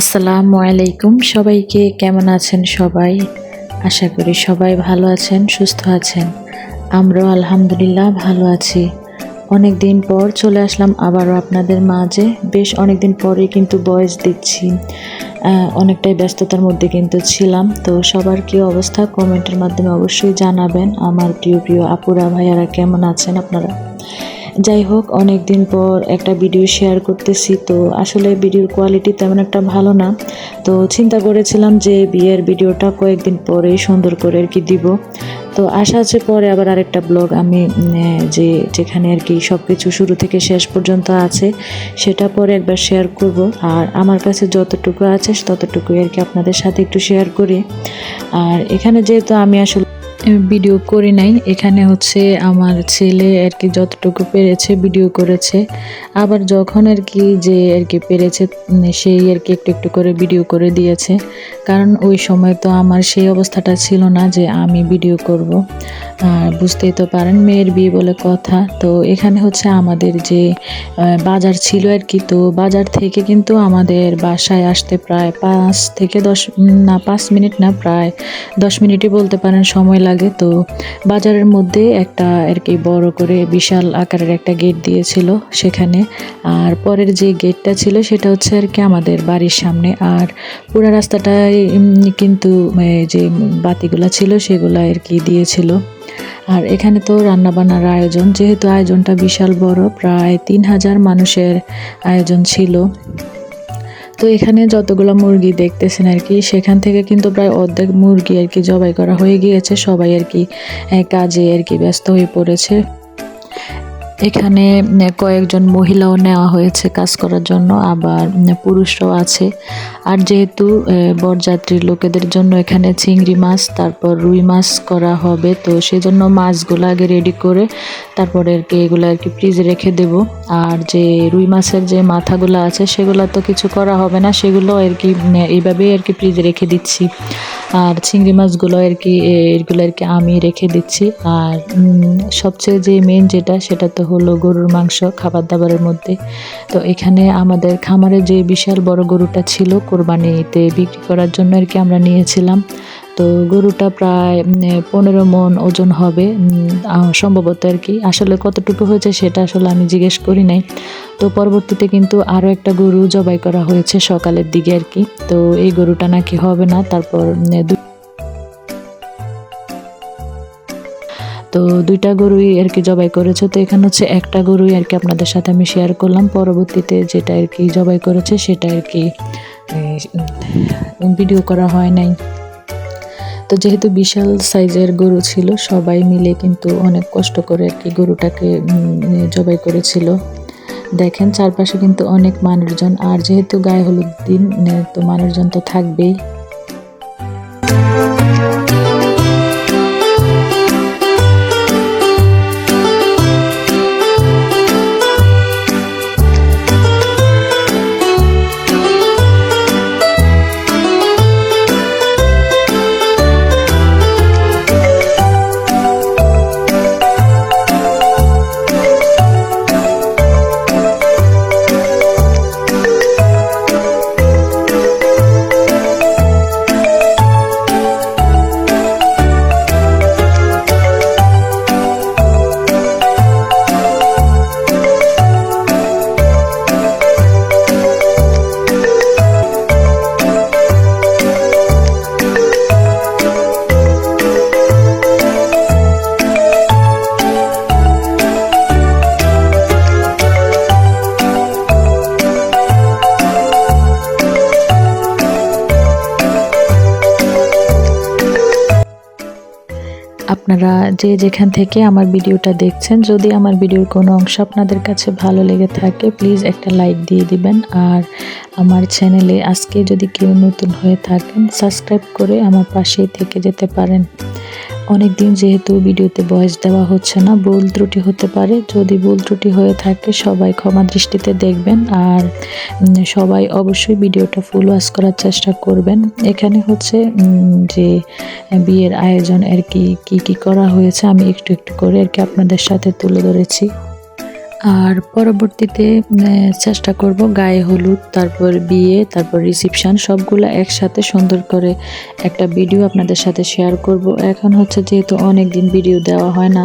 আসসালামু আলাইকুম সবাইকে, কেমন আছেন সবাই? আশা করি সবাই ভালো আছেন, সুস্থ আছেন। আমরাও আলহামদুলিল্লাহ ভালো আছি। অনেক দিন পর চলে আসলাম আবারও আপনাদের মাঝে। বেশ অনেক দিন পরেই কিন্তু ভয়েস দিচ্ছি। অনেকটাই ব্যস্ততার মধ্যে কিন্তু ছিলাম। তো সবার কী অবস্থা কমেন্টের মাধ্যমে অবশ্যই জানাবেন। আমার প্রিয় আপুরা ভাইয়ারা কেমন আছেন আপনারা? যাই হোক, অনেক দিন পর একটা ভিডিও শেয়ার করতেছি। তো আসলে ভিডিওর কোয়ালিটি তেমন একটা ভালো না। তো চিন্তা করেছিলাম যে বিয়ের ভিডিওটা কয়েকদিন পরেই সুন্দর করে আর কি দিব। তো আশা আছে পরে আবার আরেকটা ব্লগ আমি যেখানে আর কি সব কিছু শুরু থেকে শেষ পর্যন্ত আছে সেটা পরে একবার শেয়ার করব। আর আমার কাছে যতটুকু আছে ততটুকুই আর কি আপনাদের সাথে একটু শেয়ার করি। আর এখানে যেহেতু আমি আসলে ভিডিও করি নাই, এখানে হচ্ছে আমার ছেলে আর কি যতটুকু পেরেছে ভিডিও করেছে। আবার যখন আর কি পেরেছে সেই আর কি একটু একটু করে ভিডিও করে দিয়েছে। কারণ ওই সময় তো আমার সেই অবস্থাটা ছিল না যে আমি ভিডিও করব। আর বুঝতেই তো পারেন, মেয়ের বিয়ে বলে কথা। তো এখানে হচ্ছে আমাদের যে বাজার ছিল আর কি, তো বাজার থেকে কিন্তু আমাদের বাসায় আসতে প্রায় 5 মিনিট না, প্রায় 10 মিনিটই বলতে পারেন সময় লাগে। তো বাজারের মধ্যে একটা আর কি বড় করে বিশাল আকারের একটা গেট দিয়েছিল সেখানে। আর পরের যে গেটটা ছিল সেটা হচ্ছে আর কি আমাদের বাড়ির সামনে। আর পুরো রাস্তাটায় কিন্তু যে বাতিগুলা ছিল সেগুলো আর কি দিয়েছিল। আর এখানে তো রান্নাবান্নার আয়োজন, যেহেতু আয়োজনটা বিশাল বড়, প্রায় 3000 মানুষের আয়োজন ছিল। তো এখানে যতগুলো মুরগি দেখতেছেন আর কি, সেখান থেকে কিন্তু প্রায় অর্ধেক মুরগি আর কি জবাই করা হয়ে গিয়েছে। সবাই আর কি কাজে আর কি ব্যস্ত হয়ে পড়েছে। এখানে কয়েকজন মহিলাও নেওয়া হয়েছে কাজ করার জন্য, আবার পুরুষরাও আছে। আর যেহেতু বরযাত্রীর লোকেদের জন্য এখানে চিংড়ি মাছ তারপর রুই মাছ করা হবে, তো সেজন্য মাছগুলো আগে রেডি করে তারপরে আর কি এগুলো আর কি ফ্রিজে রেখে দেব। আর যে রুই মাছের যে মাথাগুলো আছে সেগুলো তো কিছু করা হবে না, সেগুলো আর কি এইভাবেই আর কি ফ্রিজে রেখে দিচ্ছি। আর চিংড়ি মাছগুলো আর কি এগুলো আর কি আমি রেখে দিচ্ছি। আর সবচেয়ে যে মেন সেটা তো হলো গরুর মাংস খাবার দাবারের মধ্যে। তো এখানে আমাদের খামারে যে বিশাল বড় গরুটা ছিল কোরবানিতে বিক্রি করার জন্য আর কি আমরা নিয়েছিলাম। তো গরুটা প্রায় 15 মণ ওজন হবে সম্ভবত আর কি। আসলে কতটুকু হয়েছে সেটা আসলে আমি জিজ্ঞেস করি নাই। তো পরবর্তীতে কিন্তু আরও একটা গরু জবাই করা হয়েছে সকালের দিকে আর কি। তো এই গরুটা নাকি হবে না। তারপর তো দুইটা গরুই আর কি জবাই করেছে। তো এখানে হচ্ছে একটা গরুই আর কি আপনাদের সাথে আমি শেয়ার করলাম। পরবর্তীতে যেটা আর কি জবাই করেছে সেটা আর কি ভিডিও করা হয় নাই। তো যেহেতু বিশাল সাইজের গরু ছিল, সবাই মিলে কিন্তু অনেক কষ্ট করে আর কি গরুটাকে জবাই করেছিল। দেখেন চারপাশে কিন্তু অনেক মানুষজন। আর যেহেতু গায়ে হলুদ দিন, তো মানুষজন তো থাকবেই। আপনারা যে যেখান থেকে আমার ভিডিওটা দেখছেন, যদি আমার ভিডিওর কোনো অংশ আপনাদের কাছে ভালো লেগে থাকে প্লিজ একটা লাইক দিয়ে দিবেন। আর আমার চ্যানেলে আজকে যদি কেউ নতুন হয়ে থাকেন সাবস্ক্রাইব করে আমার পাশেই থেকে যেতে পারেন। অনেক দিন যেহেতু ভিডিওতে ভয়েস দেওয়া হচ্ছে না, ভুল ত্রুটি হতে পারে। যদি ভুল ত্রুটি হয়ে থাকে সবাই ক্ষমা দৃষ্টিতে দেখবেন। আর সবাই অবশ্যই ভিডিওটা ফুল ওয়াচ করার চেষ্টা করবেন। এখানে হচ্ছে যে বিয়ের আয়োজন আর কি করা হয়েছে আমি একটু একটু করে আর কি আপনাদের সাথে তুলে ধরেছি। আর পরবর্তীতে চেষ্টা করব গায়ে হলুদ, তারপর বিয়ে, তারপর রিসেপশন সবগুলো একসাথে সুন্দর করে একটা ভিডিও আপনাদের সাথে শেয়ার করব। এখন হচ্ছে যেহেতু অনেক দিন ভিডিও দেওয়া হয় না,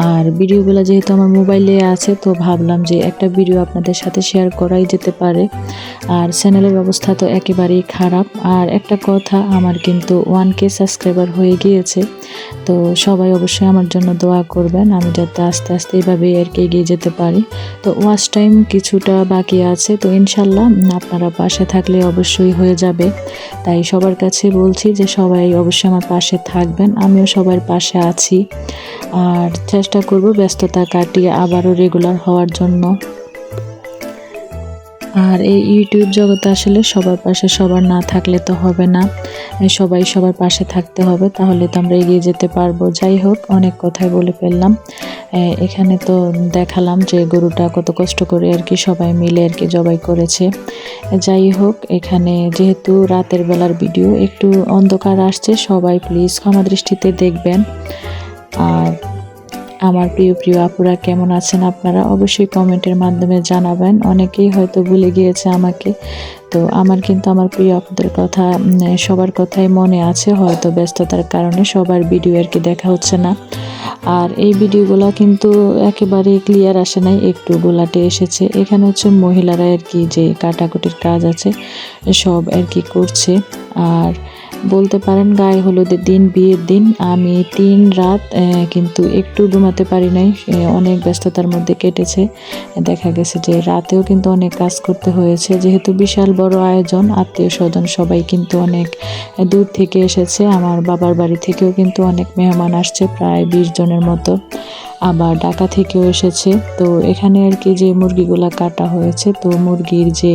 আর ভিডিওগুলো যেহেতু আমার মোবাইলে আছে, তো ভাবলাম যে একটা ভিডিও আপনাদের সাথে শেয়ার করাই যেতে পারে। আর চ্যানেলের অবস্থা তো একেবারেই খারাপ। আর একটা কথা, আমার কিন্তু 1K সাবস্ক্রাইবার হয়ে গিয়েছে, তো সবাই অবশ্যই আমার জন্য দোয়া করবেন, আমি যাতে আস্তে আস্তে এইভাবেই আর কি এগিয়ে যেতে পারি। তো ওয়াচ টাইম কিছুটা বাকি আছে, তো ইনশাল্লাহ আপনারা পাশে থাকলে অবশ্যই হয়ে যাবে। তাই সবার কাছে বলছি যে সবাই অবশ্যই আমার পাশে থাকবেন, আমিও সবার পাশে আছি। আর চেষ্টা করব ব্যস্ততা কাটিয়ে আবারও রেগুলার হওয়ার জন্য। আর এই ইউটিউব জগতে আসলে সবার পাশে সবার না থাকলে তো হবে না, সবাই সবার পাশে থাকতে হবে, তাহলে তো আমরা এগিয়ে যেতে পারবো। যাই হোক, অনেক কথাই বলে ফেললাম। এখানে তো দেখালাম যে গরুটা কত কষ্ট করে আর কি সবাই মিলে আর কি জবাই করেছে। যাই হোক, এখানে যেহেতু রাতের বেলার ভিডিও, একটু অন্ধকার আসছে, সবাই প্লিজ ক্ষমা দৃষ্টিতে দেখবেন। আর আমার প্রিয় প্রিয় আপুরা কেমন আছেন আপনারা, অবশ্যই কমেন্টের মাধ্যমে জানাবেন। অনেকেই হয়তো ভুলে গিয়েছে আমাকে, তো আমার কিন্তু আমার প্রিয় আপুদের কথা সবার কথাই মনে আছে, হয়তো ব্যস্ততার কারণে সবার ভিডিও আর কি দেখা হচ্ছে না। আর এই ভিডিওগুলো কিন্তু একেবারেই ক্লিয়ার আসে নাই, একটু গোলাটে এসেছে। এখানে হচ্ছে মহিলারা আর কি যে কাটাকুটির কাজ আছে সব আর কি করছে। আর বলতে পারেন গায়ে হলুদের দিন, বিয়ের দিন আমি 3 রাত কিন্তু একটু ঘুমাতে পারি নাই, অনেক ব্যস্ততার মধ্যে কেটেছে। দেখা গেছে যে রাতেও কিন্তু অনেক কাজ করতে হয়েছে, যেহেতু বিশাল বড় আয়োজন, আত্মীয় স্বজন সবাই কিন্তু অনেক দূর থেকে এসেছে। আমার বাবার বাড়ি থেকেও কিন্তু অনেক মেহমান আসছে, প্রায় 20 জনের মতো, আবার ঢাকা থেকেও এসেছে। তো এখানে আর কি যে মুরগিগুলা কাটা হয়েছে, তো মুরগির যে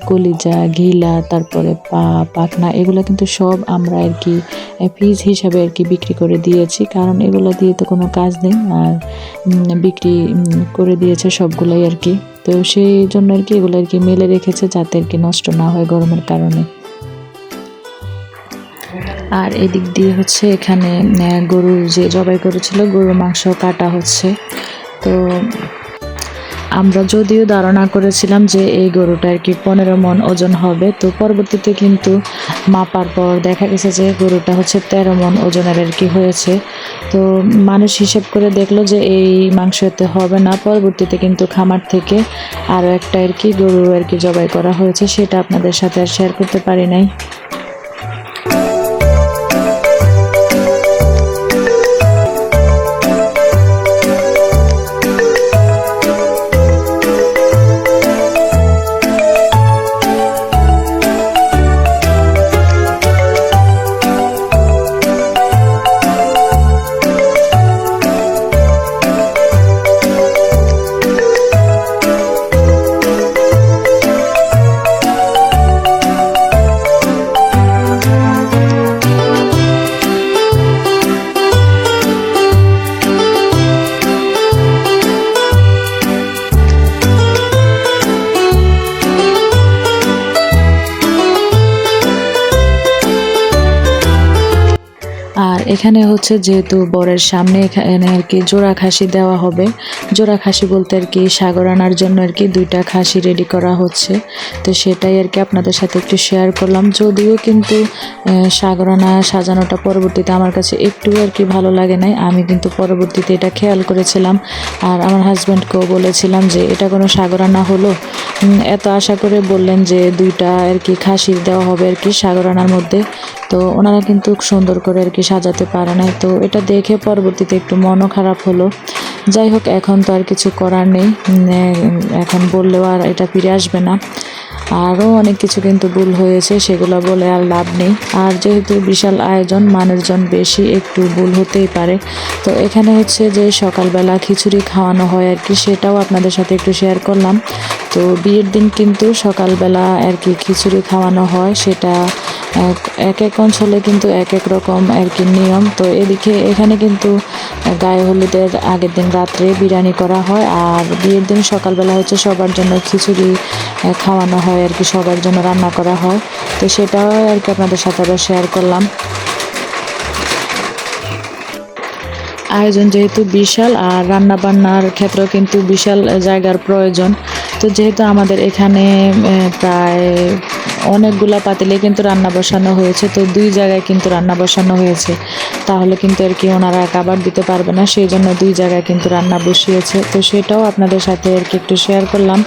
কলিজা, ঘিলা, তারপরে পা, পাখনা, এগুলো কিন্তু সব আমরা আর কি পিস হিসাবে আর কি বিক্রি করে দিয়েছি, কারণ এগুলো দিয়ে তো কোনো কাজ নেই। আর বিক্রি করে দিয়েছে সবগুলাই আর কি। তো সেই জন্য আর কি এগুলো আর কি মেলে রেখেছে, যাতে আর কি নষ্ট না হয় গরমের কারণে। আর এদিক দিয়ে হচ্ছে এখানে গরুর যে জবাই করেছিল, গরুর মাংস কাটা হচ্ছে। তো আমরা যদিও ধারণা করেছিলাম যে এই গরুটা আর কি 15 মণ ওজন হবে, তো পরবর্তীতে কিন্তু মাপার পর দেখা গেছে যে গরুটা হচ্ছে 13 মণ ওজনের আর কি হয়েছে। তো মানুষ হিসেব করে দেখলো যে এই মাংস এতে হবে না। পরবর্তীতে কিন্তু খামার থেকে আরও একটা আর কি গরু আর কি জবাই করা হয়েছে, সেটা আপনাদের সাথে আর শেয়ার করতে পারি নাই। আর এখানে হচ্ছে যেহেতু বরের সামনে এখানে আর কি জোড়া খাসি দেওয়া হবে, জোড়া খাসি বলতে আর কি সাগর আনার জন্য আর কি 2টা খাসি রেডি করা হচ্ছে। তো সেটাই আর কি আপনাদের সাথে একটু শেয়ার করলাম। যদিও কিন্তু সাগর আনা সাজানোটা পরবর্তীতে আমার কাছে একটু আর কি ভালো লাগে নাই, আমি কিন্তু পরবর্তীতে এটা খেয়াল করেছিলাম। আর আমার হাজব্যান্ডকেও বলেছিলাম যে এটা কোনো সাগর আনা হলো, এত আশা করে বললেন যে 2টা আর কি খাসির দেওয়া হবে আর কি সাগর আনার মধ্যে। তো ওনারা কিন্তু সুন্দর করে আর কি সাজাতে পারে নাই, তো এটা দেখে পরবর্তীতে একটু মনও খারাপ হলো। যাই হোক, এখন তো আর কিছু করার নেই, এখন বললেও আর এটা ফিরে আসবে না। আরও অনেক কিছু কিন্তু ভুল হয়েছে, সেগুলো বলে আর লাভ নেই। আর যেহেতু বিশাল আয়োজন, মানুষজন বেশি, একটু ভুল হতেই পারে। তো এখানে হচ্ছে যে সকালবেলা খিচুড়ি খাওয়ানো হয় আর কি, সেটাও আপনাদের সাথে একটু শেয়ার করলাম। তো বিয়ের দিন কিন্তু সকালবেলা আর কি খিচুড়ি খাওয়ানো হয়, সেটা এক এক অঞ্চলে কিন্তু এক এক রকম আর কি নিয়ম। তো এখানে কিন্তু গায়ে হলুদের আগের দিন রাত্রে বিরিয়ানি করা হয়, আর বিয়ের দিন সকালবেলা হচ্ছে সবার জন্য খিচুড়ি খাওয়ানো হয় আর কি, সবার জন্য রান্না করা হয়। তো সেটাও আর কি আপনাদের সাথে আবার শেয়ার করলাম। আয়োজন যেহেতু বিশাল আর রান্না বান্নার ক্ষেত্রেও কিন্তু বিশাল জায়গার প্রয়োজন। তো যেহেতু আমাদের এখানে প্রায় অনেকগুলা পাতিলে কিন্তু রান্না বসানো হয়েছে, তো 2 জায়গায় কিন্তু রান্না বসানো হয়েছে, তাহলে কিন্তু আর কি ওনারা খাবার দিতে পারবে না, সেই জন্য 2 জায়গায় কিন্তু রান্না বসিয়েছে। তো সেটাও আপনাদের সাথে আর কি একটু শেয়ার করলাম।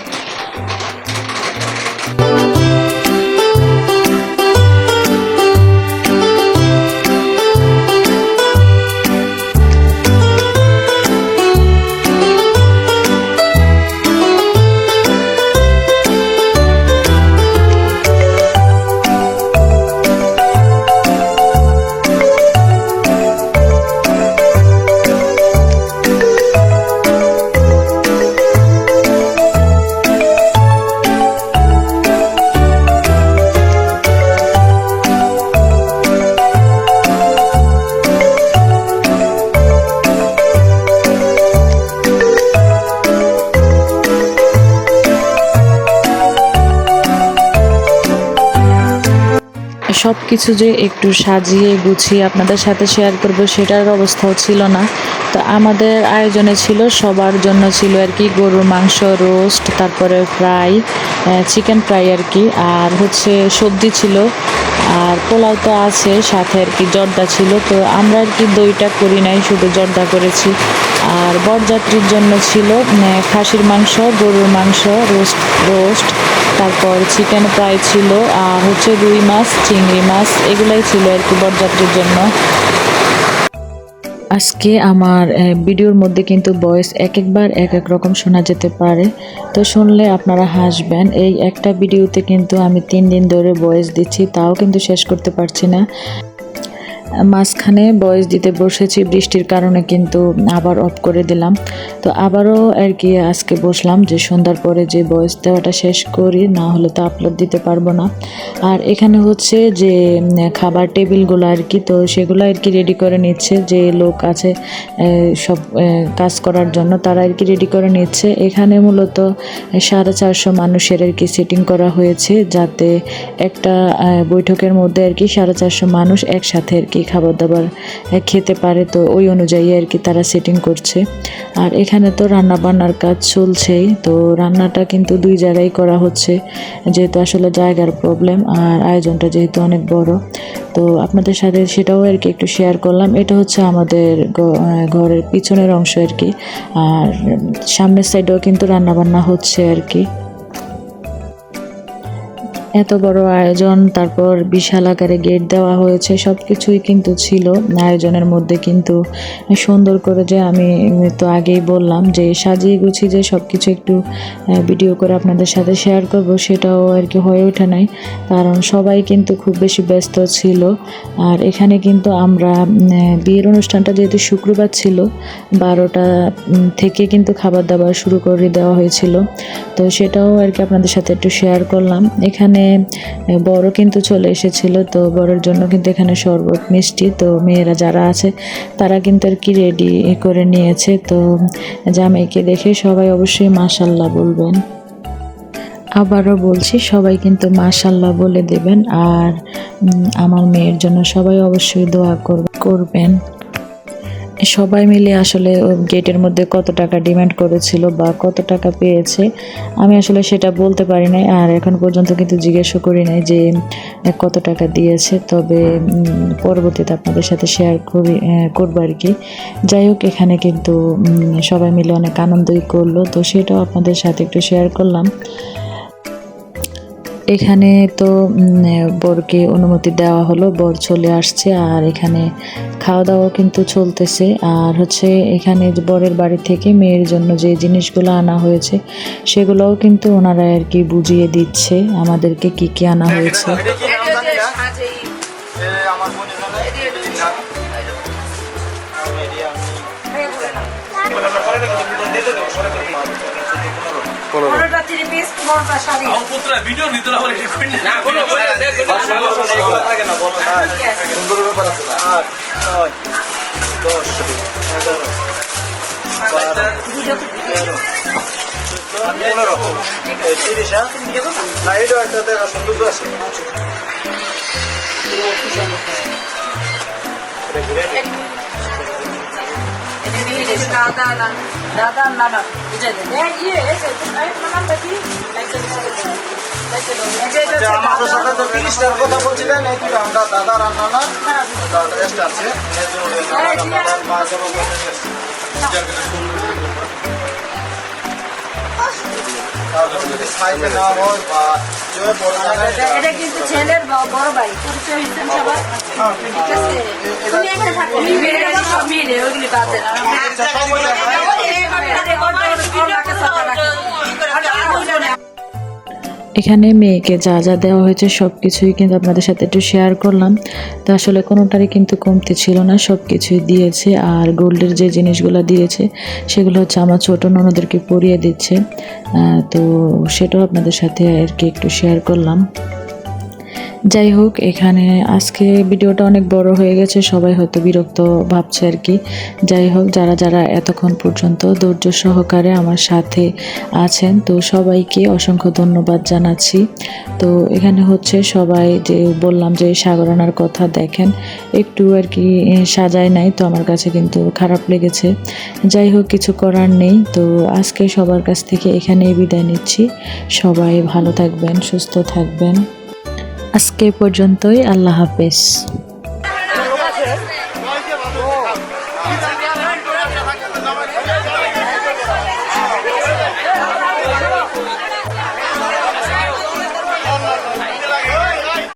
সব কিছু যে একটু সাজিয়ে গুছিয়ে আপনাদের সাথে শেয়ার করব সেটার অবস্থাও ছিল না। তো আমাদের আয়োজনে ছিল, সবার জন্য ছিল আর কি গরুর মাংস রোস্ট, তারপরে ফ্রাই, চিকেন ফ্রাই আর কি, আর হচ্ছে সবজি ছিল, আর পোলাও তো আছে, সাথে আর কি জর্দা ছিল। তো আমরা আর কি দইটা করি নাই, শুধু জর্দা করেছি। আর বরযাত্রীর জন্য ছিল খাসির মাংস, গরুর মাংস রোস্ট, তারপর চিকেন ফ্রাই ছিল, আর হচ্ছে রুই মাছ, চিংড়ি মাছ, এগুলাই ছিল আর কি বরযাত্রীর জন্য। আজকে আমার ভিডিওর মধ্যে কিন্তু ভয়েস একবার এক এক রকম শোনা যেতে পারে, তো শুনলে আপনারা হাসবেন। এই একটা ভিডিওতে কিন্তু আমি 3 দিন ধরে ভয়েস দিচ্ছি, তাও কিন্তু শেষ করতে পারছি না। মাঝখানে ভয়েস দিতে বসেছি, বৃষ্টির কারণে কিন্তু আবার অফ করে দিলাম। তো আবারও আর কি আজকে বসলাম যে সন্ধ্যার পরে যে ভয়েস দেওয়াটা শেষ করি, না হলে তো আপলোড দিতে পারবো না। আর এখানে হচ্ছে যে খাবার টেবিলগুলো আর কি, তো সেগুলো আর কি রেডি করে নিচ্ছে, যে লোক আছে সব কাজ করার জন্য, তারা আর কি রেডি করে নিচ্ছে। এখানে মূলত 450 মানুষের আর কি সেটিং করা হয়েছে, যাতে একটা বৈঠকের মধ্যে আর কি 450 মানুষ একসাথে আর কি খাবার দাবার খেতে পারে। তো ওই অনুযায়ী আর কি তারা সেটিং করছে। আর এখানে তো রান্না বান্নার কাজ চলছেই, তো রান্নাটা কিন্তু 2 জায়গায় করা হচ্ছে, যেহেতু আসলে জায়গার প্রবলেম, আর আয়োজনটা যেহেতু অনেক বড়। তো আপনাদের সাথে সেটাও আর কি একটু শেয়ার করলাম। এটা হচ্ছে আমাদের ঘরের পিছনের অংশ আর কি, আর সামনের সাইডেও কিন্তু রান্না বান্না হচ্ছে আর কি। এত বড় আয়োজন, তারপর বিশাল আকারে গেট দেওয়া হয়েছে, সব কিছুই কিন্তু ছিল আয়োজনের মধ্যে। কিন্তু সুন্দর করে যে আমি তো আগেই বললাম যে সাজিয়ে গুছিয়ে যে সব কিছু একটু ভিডিও করে আপনাদের সাথে শেয়ার করব, সেটাও আর কি হয়ে ওঠে নাই, কারণ সবাই কিন্তু খুব বেশি ব্যস্ত ছিল। আর এখানে কিন্তু আমরা বিয়ের অনুষ্ঠানটা যেহেতু শুক্রবার ছিল, 12টা থেকে কিন্তু খাবার দাবার শুরু করে দেওয়া হয়েছিল, তো সেটাও আর কি আপনাদের সাথে একটু শেয়ার করলাম। এখানে বড় কিন্তু চলে এসেছিল, তো বড়ের জন্য কিন্তু এখানে শরবত মিষ্টি, তো মেয়েরা যারা আছে তারা কিন্তু আর কি রেডি করে নিয়েছে। তো জামাইকে দেখে সবাই অবশ্যই মাশাআল্লাহ বলবেন। আবারও বলছি, সবাই কিন্তু মাশাআল্লাহ বলে দেবেন। আর আমার মেয়ের জন্য সবাই অবশ্যই দোয়া করবেন। সবাই মিলে আসলে গেটের মধ্যে কত টাকা ডিমান্ড করেছিল বা কত টাকা পেয়েছে আমি আসলে সেটা বলতে পারি নাই, আর এখন পর্যন্ত কিন্তু জিজ্ঞেসও করি নাই যে কত টাকা দিয়েছে। তবে পরবর্তীতে আপনাদের সাথে শেয়ার করবো আর কি। যাই হোক, এখানে কিন্তু সবাই মিলে অনেক আনন্দই করলো, তো সেটাও আপনাদের সাথে একটু শেয়ার করলাম। এখানে তো বরকে অনুমতি দেওয়া হলো, বর চলে আসছে, আর এখানে খাওয়া দাওয়া কিন্তু চলতেছে। আর হচ্ছে এখানে বরের বাড়ি থেকে মেয়ের জন্য যে জিনিসগুলো আনা হয়েছে সেগুলোও কিন্তু ওনারা আর কি বুঝিয়ে দিচ্ছে আমাদেরকে কি কি আনা হয়েছে। ভিডিও নিতে হবে দাদা নানা বুঝে দেন আচ্ছা, আমাদের সাথে তো 30টার কথা বলছিলেন, এই দুটো আমরা দাদা আর নানা দাদা রেস্ট আছে এই যে দাদা নানার মা সব তারপর যদি সাইজে না হয় বা জয় বড় জায়গায় এটা কিন্তু ছেলের বড় ভাই পরিচয় হয়েছেন সবাই ঠিক আছে তুমি এখানে থাকো সব মিলে ওইগুলি বাদে না এখানে মেয়েকে যা যা দেওয়া হয়েছে সব কিছুই কিন্তু আপনাদের সাথে একটু শেয়ার করলাম। তো আসলে কোনোটারই কিন্তু কমতি ছিল না, সব কিছুই দিয়েছে। আর গোল্ডের যে জিনিসগুলো দিয়েছে সেগুলো হচ্ছে আমার ছোটো ননদদেরকে পরিয়ে দিচ্ছে, তো সেটাও আপনাদের সাথে আর কি একটু শেয়ার করলাম। যাই হোক, এখানে আজকে ভিডিওটা অনেক বড় হয়ে গেছে, সবাই হয়তো বিরক্ত ভাবছে আর কি। যাই হোক, যারা যারা এতক্ষণ পর্যন্ত ধৈর্য সহকারে আমার সাথে আছেন, তো সবাইকে অসংখ্য ধন্যবাদ জানাচ্ছি। তো এখানে হচ্ছে সবাই যে বললাম যে সাগরানার কথা, দেখেন একটু আর কি সাজায় নাই, তো আমার কাছে কিন্তু খারাপ লেগেছে। যাই হোক, কিছু করার নেই। তো আজকে সবার কাছ থেকে এখানেই বিদায় নিচ্ছি। সবাই ভালো থাকবেন, সুস্থ থাকবেন। আজকে পর্যন্তই, আল্লাহ হাফেজ।